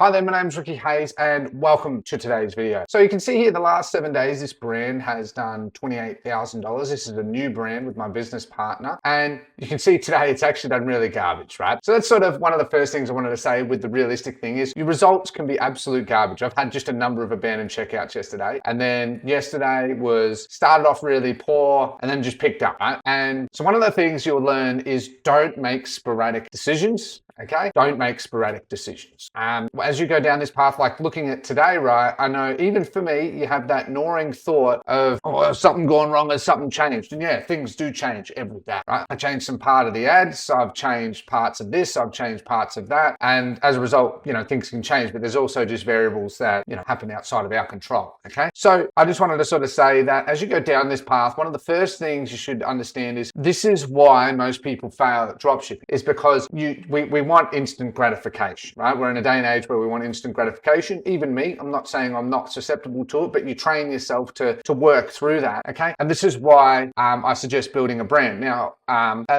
Hi there, my name's Ricky Hayes and welcome to today's video. So you can see here the last 7 days, this brand has done $28,000. This is a new brand with my business partner. And you can see today it's actually done really garbage, right? So that's sort of one of the first things I wanted to say with the realistic thing is your results can be absolute garbage. I've had just a number of abandoned checkouts yesterday. And then yesterday started off really poor and then just picked up, right? And so one of the things you'll learn is don't make sporadic decisions. Okay, don't make sporadic decisions. As you go down this path, like looking at today, right, I know even for me, you have that gnawing thought of, oh, has something gone wrong, has something changed? And yeah, things do change every day, right? I changed some part of the ads, I've changed parts of this, I've changed parts of that. And as a result, things can change, but there's also just variables that, happen outside of our control, okay? So I just wanted to sort of say that as you go down this path, one of the first things you should understand is this is why most people fail at dropshipping, is because we want instant gratification, right? We're in a day and age where we want instant gratification. Even me, I'm not saying I'm not susceptible to it, but you train yourself to work through that, okay? And this is why I suggest building a brand. Now,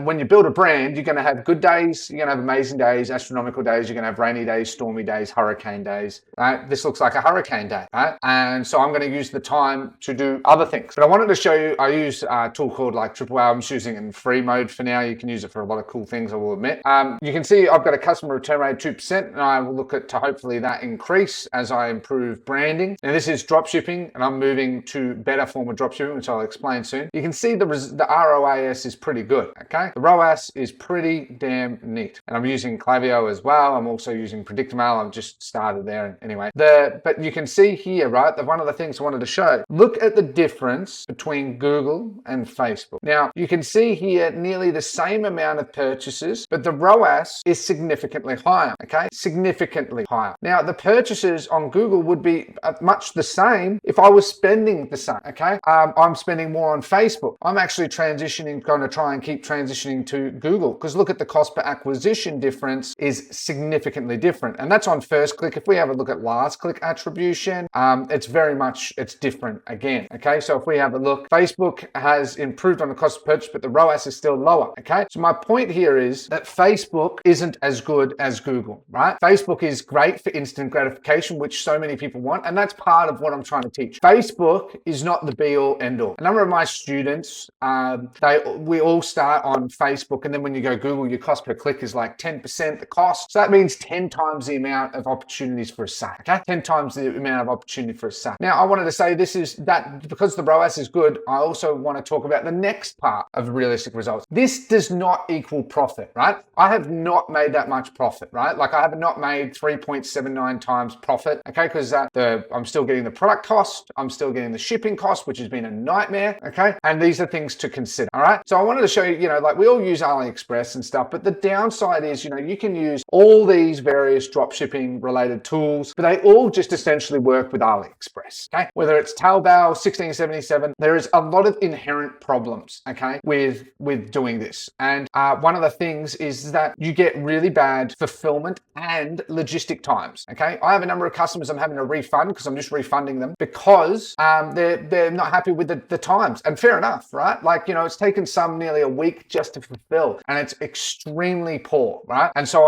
when you build a brand, you're going to have good days, you're going to have amazing days, astronomical days, you're going to have rainy days, stormy days, hurricane days, right? This looks like a hurricane day, right? And so I'm going to use the time to do other things. But I wanted to show you, I use a tool called like Triple A. I'm just using it in free mode for now. You can use it for a lot of cool things, I will admit. You can see I've got a customer return rate of 2%, and I will look to hopefully that increase as I improve branding. Now this is dropshipping, and I'm moving to better form of dropshipping, which I'll explain soon. You can see the ROAS is pretty good, okay? The ROAS is pretty damn neat. And I'm using Klaviyo as well. I'm also using Predictmail. I've just started there anyway. But you can see here, right, that one of the things I wanted to show, look at the difference between Google and Facebook. Now, you can see here nearly the same amount of purchases, but the ROAS is significantly higher, okay? Significantly higher. Now, the purchases on Google would be much the same if I was spending the same, okay? I'm spending more on Facebook. I'm actually going to try and keep transitioning to Google because look at the cost per acquisition difference is significantly different. And that's on first click. If we have a look at last click attribution, it's different again, okay? So if we have a look, Facebook has improved on the cost of purchase, but the ROAS is still lower, okay? So my point here is that Facebook isn't as good as Google, right? Facebook is great for instant gratification, which so many people want, and that's part of what I'm trying to teach. Facebook is not the be all end all. A number of my students, we all start on Facebook, and then when you go Google, your cost per click is like 10% the cost. So that means 10 times the amount of opportunities for a sale, okay? 10 times the amount of opportunity for a sale. Now, I wanted to say this is that because the ROAS is good, I also want to talk about the next part of realistic results. This does not equal profit, right? I have not made that much profit, right? Like I have not made 3.79 times profit, okay? Because I'm still getting the product cost, I'm still getting the shipping cost, which has been a nightmare, okay? And these are things to consider, all right? So I wanted to show you, like we all use AliExpress and stuff, but the downside is, you can use all these various dropshipping related tools, but they all just essentially work with AliExpress, okay? Whether it's Taobao, 1677, there is a lot of inherent problems, okay, with doing this. And one of the things is that you get really bad fulfillment and logistic times, okay? I have a number of customers I'm having to refund because I'm just refunding them because they're not happy with the times. And fair enough, right? Like, it's taken some nearly a week just to fulfill and it's extremely poor, right? And so,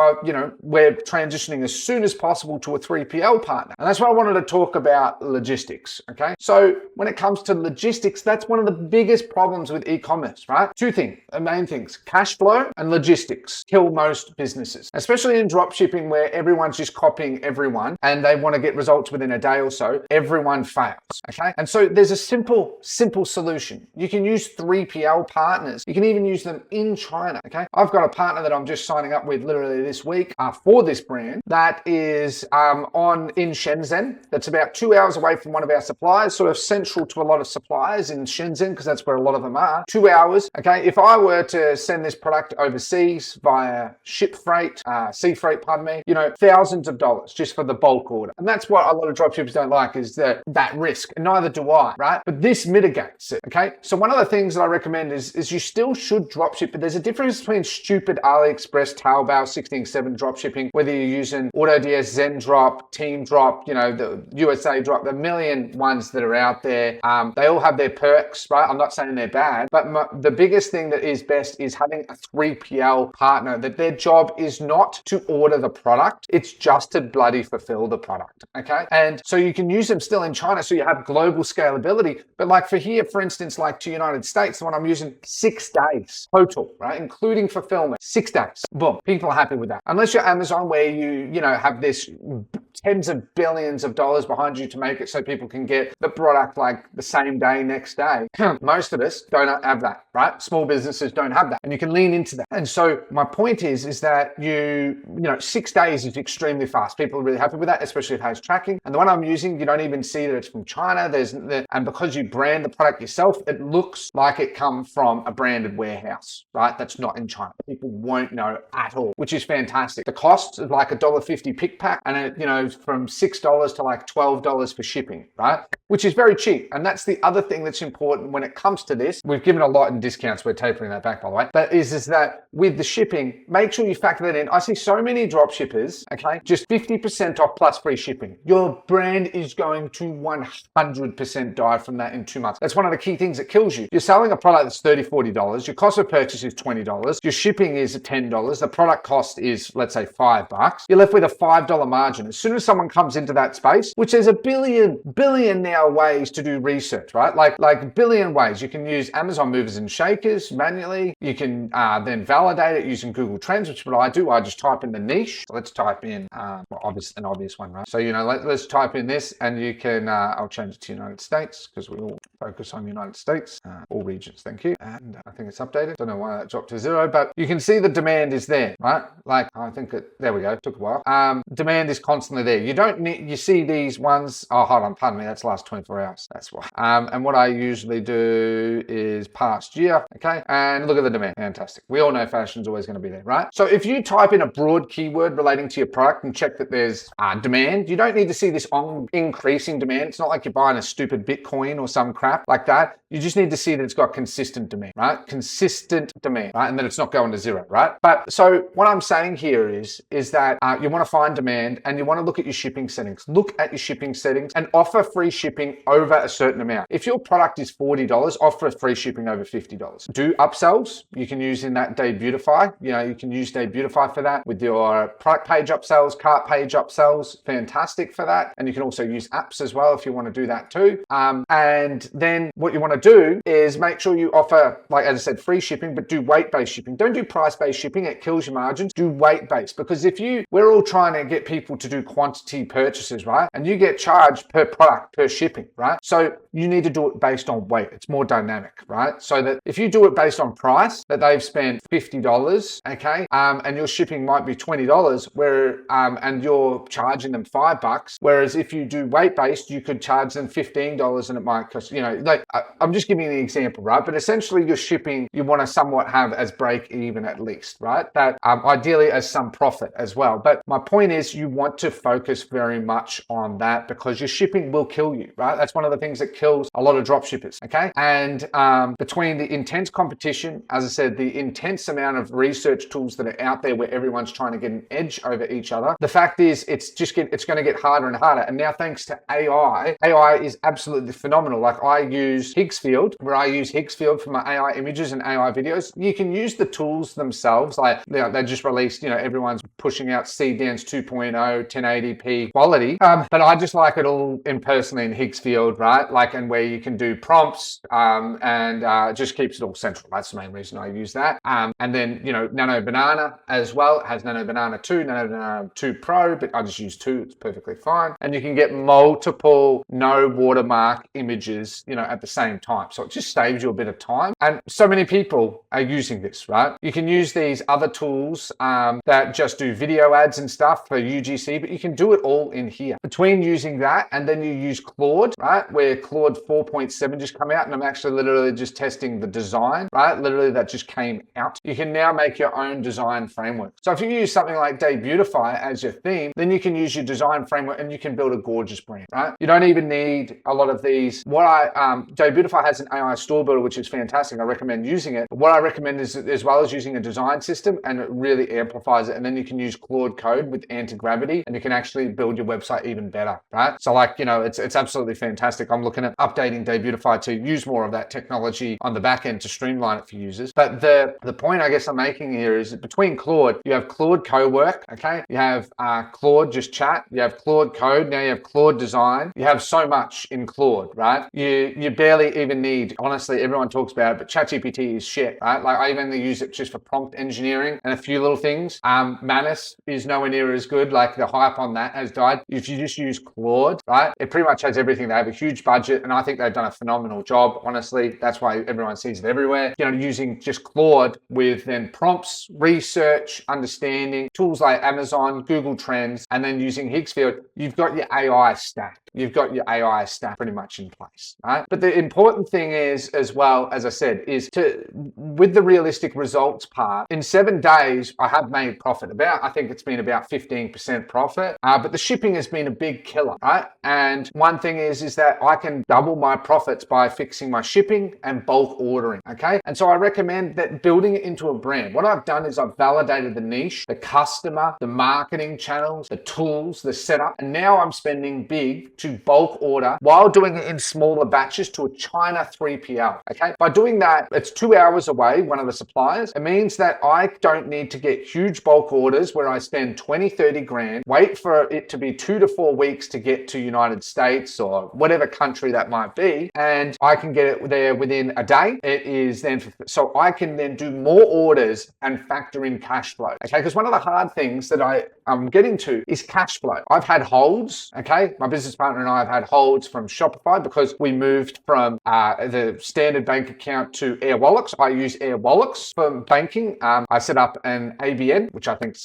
we're transitioning as soon as possible to a 3PL partner. And that's why I wanted to talk about logistics, okay? So when it comes to logistics, that's one of the biggest problems with e-commerce, right? Two things, the main things, cash flow and logistics kill most businesses, especially in dropshipping where everyone's just copying everyone and they want to get results within a day or so. Everyone fails, okay? And so there's a simple solution. You can use 3PL partners. You can even use them in China, okay? I've got a partner that I'm just signing up with literally this week for this brand that is in Shenzhen. That's about 2 hours away from one of our suppliers, sort of central to a lot of suppliers in Shenzhen because that's where a lot of them are. 2 hours, okay? If I were to send this product overseas via sea freight, pardon me, thousands of dollars just for the bulk order. And that's what a lot of dropshippers don't like is that risk. And neither do I, right? But this mitigates it, okay? So one of the things that I recommend is you still should dropship, but there's a difference between stupid AliExpress, Taobao, 16.7 dropshipping, whether you're using AutoDS, Zen Drop, Team Drop, the USA Drop, the million ones that are out there. They all have their perks, right? I'm not saying they're bad, but the biggest thing that is best is having a 3PL partner that their job job is not to order the product. It's just to bloody fulfill the product. Okay. And so you can use them still in China. So you have global scalability. But like for here, for instance, like to United States, the one I'm using, 6 days total, right? Including fulfillment, 6 days. Boom. People are happy with that. Unless you're Amazon where you know, have this tens of billions of dollars behind you to make it so people can get the product like the same day, next day. Most of us don't have that, right? Small businesses don't have that, and you can lean into that. And so my point is that you know, 6 days is extremely fast. People are really happy with that, especially if it has tracking. And the one I'm using, you don't even see that it's from China. And because you brand the product yourself, it looks like it come from a branded warehouse, right? That's not in China. People won't know at all, which is fantastic. The cost is like $1.50 pick pack, and it, you know, from $6 to like $12 for shipping, right? Which is very cheap. And that's the other thing that's important when it comes to this. We've given a lot in discounts. We're tapering that back, by the way. But is that with the shipping, make sure you factor that in. I see so many drop shippers, okay, just 50% off plus free shipping. Your brand is going to 100% die from that in 2 months. That's one of the key things that kills you. You're selling a product that's $30, $40. Your cost of purchase is $20. Your shipping is $10. The product cost is, let's say, $5. You're left with a $5 margin. As soon as someone comes into that space, which there's a billion now ways to do research, right? Like billion ways. You can use Amazon movers and shakers manually. You can then validate it using Google Trends, which is what I do. I just type in the niche. So let's type in an obvious one, right? So, you know, let's type in this, and you can, I'll change it to United States because we all focus on United States, all regions, thank you. And I think it's updated. Don't know why that dropped to 0, but you can see the demand is there, right? Like, I think there we go, took a while. Demand is constantly there. You don't need, you see these ones, oh, hold on, pardon me, that's the last 24 hours, that's why. And what I usually do is past year, okay? And look at the demand, fantastic. We all know fashion's always gonna be there, right? So if you type in a broad keyword relating to your product and check that there's demand, you don't need to see this increasing demand. It's not like you're buying a stupid Bitcoin or some crap like that. You just need to see that it's got consistent demand, right? Consistent demand, right? And that it's not going to 0, right? But so what I'm saying here is that you want to find demand, and you want to look at your shipping settings. Look at your shipping settings and offer free shipping over a certain amount. If your product is $40, offer free shipping over $50. Do upsells. You can use in that Day Beautify. You know, you can use Day Beautify for that with your product page upsells, cart page upsells. Fantastic for that. And you can also use apps as well if you want to do that too. And then what you want to do is make sure you offer, like as I said, free shipping, but do weight-based shipping. Don't do price-based shipping. It kills your margins. Do weight-based, because we're all trying to get people to do quantity purchases, right? And you get charged per product, per shipping, right? So you need to do it based on weight. It's more dynamic, right? So that if you do it based on price, that they've spent $50, okay, and your shipping might be $20, and you're charging them $5, whereas if you do weight-based, you could charge them $15 and it might cost, you know, like I'm just giving you the example, right? But essentially your shipping, you want to somewhat have as break even at least, right? That ideally as some profit as well. But my point is you want to focus very much on that, because your shipping will kill you, right? That's one of the things that kills a lot of drop shippers, okay? And between the intense competition, as I said, the intense amount of research tools that are out there where everyone's trying to get an edge over each other, the fact is it's going to get harder and harder. And now thanks to AI is absolutely phenomenal. Like I use Higgsfield, where I use Higgsfield for my AI images and AI videos. You can use the tools themselves. Like, you know, they just released, you know, everyone's pushing out Seedance 2.0, 1080p quality. But I just like it all personally in Higgsfield, right? Like, and where you can do prompts and just keeps it all central. That's the main reason I use that. And then, you know, Nano Banana as well. It has Nano Banana 2, Nano Banana 2 Pro, but I just use 2. It's perfectly fine. And you can get multiple no watermark images, you know, at the same time. So it just saves you a bit of time. And so many people are using this, right? You can use these other tools that just do video ads and stuff for UGC, but you can do it all in here. Between using that and then you use Claude, right? Where Claude 4.7 just come out, and I'm actually literally just testing the design, right? Literally that just came out. You can now make your own design framework. So if you use something like Day Beautify as your theme, then you can use your design framework and you can build a gorgeous brand, right? You don't even need a lot of these. What Beautify has an AI store builder, which is fantastic. I recommend using it. But what I recommend is, as well as using a design system, and it really amplifies it. And then you can use Claude code with anti-gravity, and you can actually build your website even better, right? So like, it's absolutely fantastic. I'm looking at updating Beautify to use more of that technology on the back end to streamline it for users. But the point I guess I'm making here is that between Claude, you have Claude Co-work, okay? You have Claude just chat, you have Claude code, now you have Claude design. You have so much in Claude, right? You barely even need, honestly, everyone talks about it, but ChatGPT is shit, right? Like I even use it just for prompt engineering and a few little things. Manus is nowhere near as good. Like the hype on that has died. If you just use Claude, right? It pretty much has everything. They have a huge budget, and I think they've done a phenomenal job, honestly. That's why everyone sees it everywhere. Using just Claude with then prompts, research, understanding, tools like Amazon, Google Trends, and then using Higgsfield, you've got your AI stack. You've got your AI stack pretty much in place, right? But the important thing is, as well, as I said, is with the realistic results part, in 7 days, I have made profit. I think it's been about 15% profit, but the shipping has been a big killer, right? And one thing is that I can double my profits by fixing my shipping and bulk ordering, okay? And so I recommend that building it into a brand. What I've done is I've validated the niche, the customer, the marketing channels, the tools, the setup, and now I'm spending big to bulk order while doing it in smaller batches to a China 3PL, okay? By doing that, it's 2 hours away, one of the suppliers. It means that I don't need to get huge bulk orders where I spend 20, 30 grand, wait for it to be 2 to 4 weeks to get to United States or whatever country that might be, and I can get it there within a day. It is then, so I can then do more orders and factor in cash flow, okay? Because one of the hard things that I'm getting to is cash flow. I've had holds, okay? My business partner and I have had holds from Shopify because we moved from the standard bank account to Airwallex. I use Airwallex for banking. I set up an ABN, which I think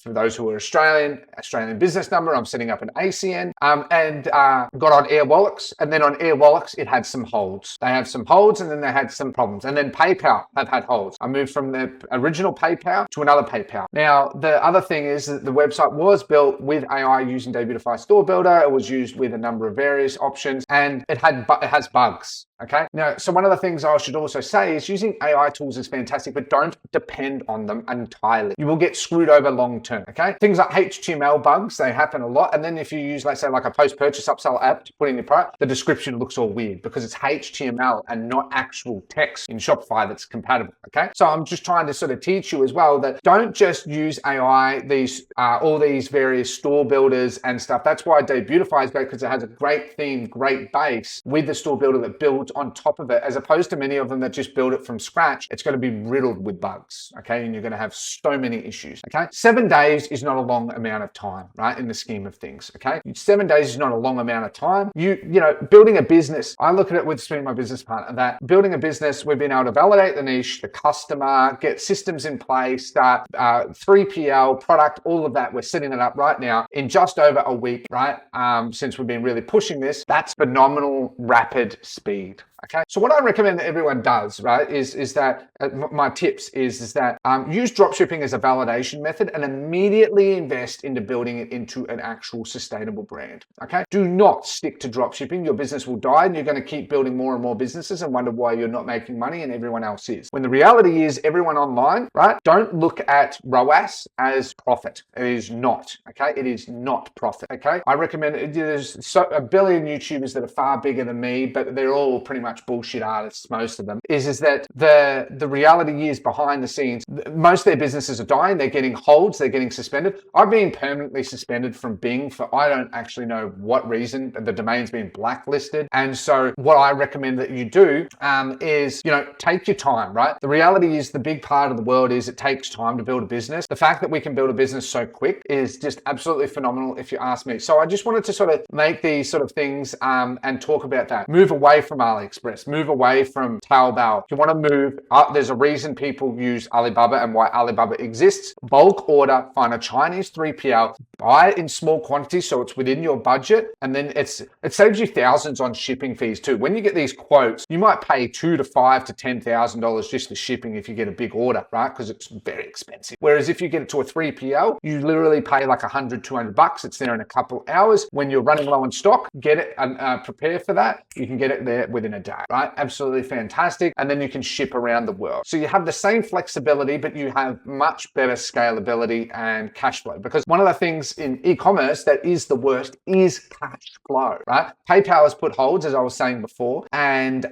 for those who are Australian business number, I'm setting up an ACN, and got on Airwallex. And then on Airwallex, it had some holds. They have some holds, and then they had some problems. And then PayPal have had holds. I moved from the original PayPal to another PayPal. Now, the other thing is that the website was built with AI using Beautify Store Builder. It was used with a number of various options, and it has bugs. Okay. Now, so one of the things I should also say is using AI tools is fantastic, but don't depend on them entirely. You will get screwed over long term. Okay. Things like HTML bugs, they happen a lot. And then if you use, let's say, like a post-purchase upsell app to put in your product, the description looks all weird because it's HTML and not actual text in Shopify that's compatible. Okay. So I'm just trying to sort of teach you as well that don't just use AI, all these various store builders and stuff. That's why Beautify is great, because it has a great theme, great base with the store builder that builds on top of it, as opposed to many of them that just build it from scratch. It's going to be riddled with bugs, okay? And you're going to have so many issues, okay? 7 days is not a long amount of time, right? In the scheme of things, okay? 7 days is not a long amount of time. Building a business, I look at it with my business partner, that building a business, we've been able to validate the niche, the customer, get systems in place, start 3PL, product, all of that. We're setting it up right now in just over a week, right? Since we've been really pushing this, that's phenomenal, rapid speed. Okay, so what I recommend that everyone does, right, is that my tips is that use dropshipping as a validation method and immediately invest into building it into an actual sustainable brand. Okay, do not stick to dropshipping. Your business will die, and you're going to keep building more and more businesses and wonder why you're not making money and everyone else is. When the reality is, everyone online, right, don't look at ROAS as profit. It is not. Okay, it is not profit. Okay, I recommend there's a billion YouTubers that are far bigger than me, but they're all pretty much bullshit artists, most of them, is that the reality is behind the scenes, most of their businesses are dying, they're getting holds, they're getting suspended. I've been permanently suspended from Bing for I don't actually know what reason. The domain's been blacklisted. And so what I recommend that you do is, take your time, right? The reality is the big part of the world is it takes time to build a business. The fact that we can build a business so quick is just absolutely phenomenal if you ask me. So I just wanted to sort of make these sort of things and talk about that. Move away from AliExpress. AliExpress. Move away from Taobao. If you want to move up, there's a reason people use Alibaba and why Alibaba exists. Bulk order, find a Chinese 3PL, buy it in small quantities so it's within your budget, and then it saves you thousands on shipping fees too. When you get these quotes, you might pay $2,000 to $5,000 to $10,000 just for shipping if you get a big order, right? Because it's very expensive. Whereas if you get it to a 3PL, you literally pay like $100, $200. It's there in a couple hours. When you're running low on stock, get it and prepare for that. You can get it there within a day, right? Absolutely fantastic. And then you can ship around the world. So you have the same flexibility, but you have much better scalability and cash flow. Because one of the things in e-commerce that is the worst is cash flow, right? PayPal has put holds, as I was saying before, and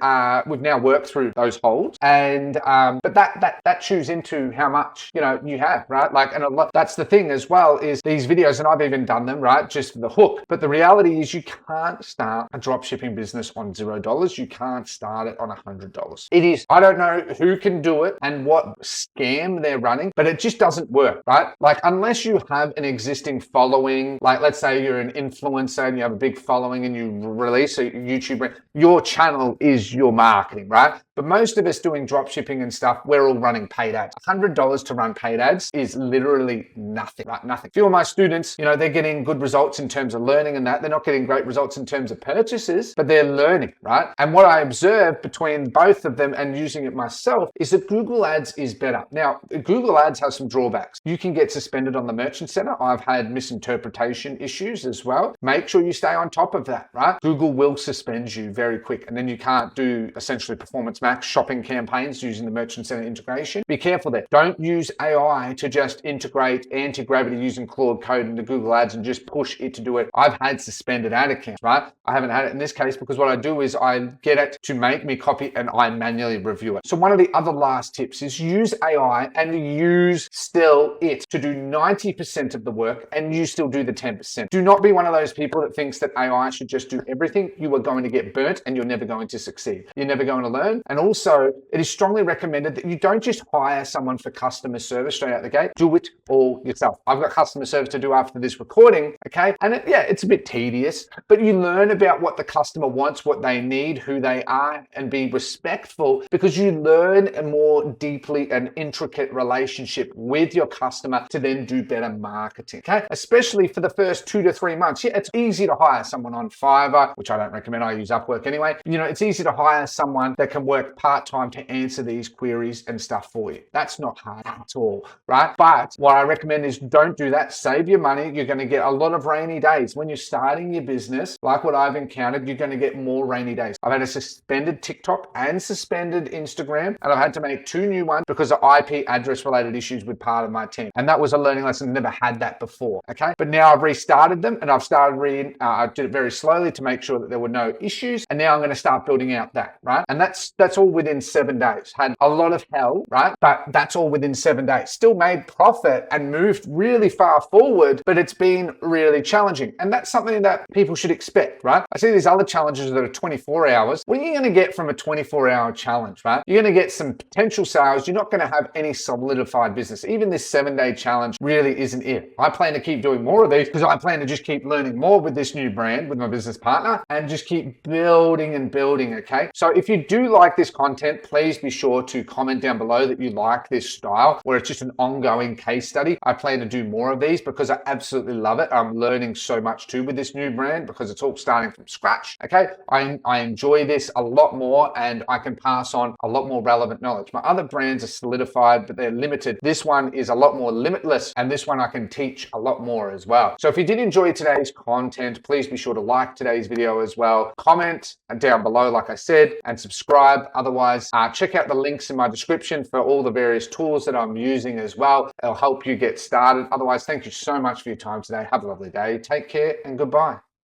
we've now worked through those holds. And but that chews into how much you have, right? Like, and that's the thing as well, is these videos, and I've even done them, right, just for the hook. But the reality is you can't start a dropshipping business on $0. You can't start it on $100. It is, I don't know who can do it and what scam they're running, but it just doesn't work, right? Like, unless you have an existing following, like let's say you're an influencer and you have a big following and you release a YouTube brand, your channel is your marketing, right? But most of us doing dropshipping and stuff, we're all running paid ads. $100 to run paid ads is literally nothing, right? Nothing. A few of my students, they're getting good results in terms of learning and that. They're not getting great results in terms of purchases, but they're learning, right? And what I observed between both of them and using it myself is that Google Ads is better. Now, Google Ads has some drawbacks. You can get suspended on the Merchant Center. I've had misinterpretation issues as well. Make sure you stay on top of that, right? Google will suspend you very quick, and then you can't do essentially performance max shopping campaigns using the Merchant Center integration. Be careful there. Don't use AI to just integrate anti-gravity using Claude code into Google Ads and just push it to do it. I've had suspended ad accounts, right? I haven't had it in this case because what I do is I get it to make me copy and I manually review it. So one of the other last tips is use AI and use still it to do 90% of the work and you still do the 10%. Do not be one of those people that thinks that AI should just do everything. You are going to get burnt and you're never going to succeed. You're never going to learn. And also, it is strongly recommended that you don't just hire someone for customer service straight out the gate. Do it all yourself. I've got customer service to do after this recording, okay? And it's a bit tedious, but you learn about what the customer wants, what they need, who they are, and be respectful because you learn a more deeply and intricate relationship with your customer to then do better marketing, okay? Especially for the first 2 to 3 months. Yeah, it's easy to hire someone on Fiverr, which I don't recommend. I use Upwork anyway. It's easy to hire someone that can work part-time to answer these queries and stuff for you. That's not hard at all, right? But what I recommend is don't do that. Save your money. You're going to get a lot of rainy days. When you're starting your business, like what I've encountered, you're going to get more rainy days. I've had a suspended TikTok and suspended Instagram, and I've had to make 2 new ones because of IP address related issues with part of my team. And that was a learning lesson. Never had that before, okay? But now I've restarted them and I've started I did it very slowly to make sure that there were no issues. And now I'm going to start building out that, right? And that's all within 7 days. Had a lot of hell, right? But that's all within 7 days. Still made profit and moved really far forward, but it's been really challenging. And that's something that people should expect, right? I see these other challenges that are 24 hours. What are you going to get from a 24-hour challenge, right? You're going to get some potential sales. You're not going to have any solidified business. Even this 7-day challenge really isn't it. I plan to keep doing more of these because I plan to just keep learning more with this new brand, with my business partner, and just keep building and building, okay? So if you do like this content, please be sure to comment down below that you like this style where it's just an ongoing case study. I plan to do more of these because I absolutely love it. I'm learning so much too with this new brand because it's all starting from scratch, okay? I enjoy this a lot more and I can pass on a lot more relevant knowledge. My other brands are solidified, but they're limited. This one is a lot more limitless and this one I can teach a lot more as well. So if you did enjoy today's content, please be sure to like today's video as well. Comment down below, like I said, and subscribe. Otherwise, check out the links in my description for all the various tools that I'm using as well. It'll help you get started. Otherwise, thank you so much for your time today. Have a lovely day. Take care and goodbye.